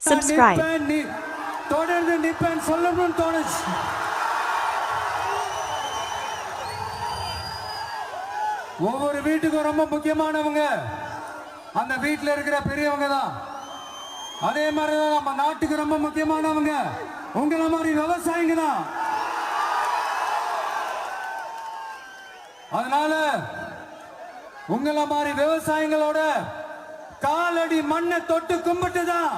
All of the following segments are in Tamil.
subscribe. தொடர்ந்து நிப்பேன் சொல்லணும்னு தோணுச்சு. ஒவ்வொரு வீட்டுக்கும் ரொம்ப முக்கியமானவங்க அந்த வீட்டில் இருக்கிற பெரியவங்க தான். அதே மாதிரிதான் நம்ம நாட்டுக்கு ரொம்ப முக்கியமானவங்க உங்களை மாதிரி விவசாயிங்க தான். அதனால உங்களை மாதிரி விவசாயிகளோட காலடி மண்ணை தொட்டு கும்பிட்டு தான்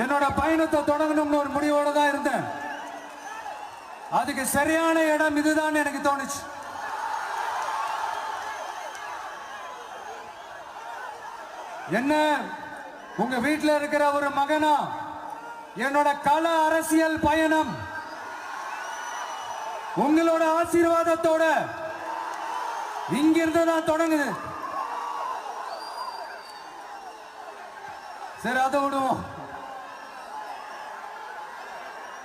என்னோட பயணத்தை தொடங்கணும்னு ஒரு முடிவோட தான் இருந்தேன். அதுக்கு சரியான இடம் இதுதான் எனக்கு தோணுச்சு. என்ன உங்க வீட்டில் இருக்கிற ஒரு மகனா என்னோட கள அரசியல் பயணம் உங்களோட ஆசீர்வாதத்தோட இங்கிருந்து தான் தொடங்குது. சரி, அதை விடுவோம்.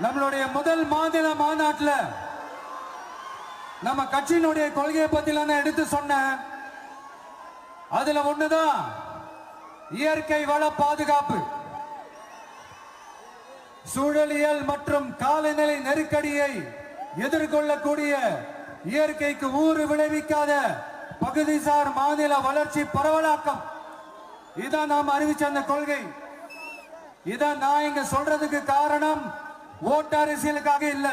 நம்மளுடைய முதல் மாநில மாநாட்டில் நம்ம கட்சியினுடைய கொள்கையை பத்தி நான் எடுத்து சொன்னேன். அதுல ஒண்ணுதான் இயற்கை வள பாதுகாப்பு. சூழலியல் மற்றும் காலநிலை நெருக்கடியை எதிர்கொள்ளக்கூடிய இயற்கைக்கு ஊறு விளைவிக்காத பகுதிசார் மாநில வளர்ச்சி பரவலாக்கம். இதான் நாம் அறிவிச்ச அந்த கொள்கை. இதான் நான் இங்க சொல்றதுக்கு காரணம் ஓட்டு அரசியலுக்காக இல்ல.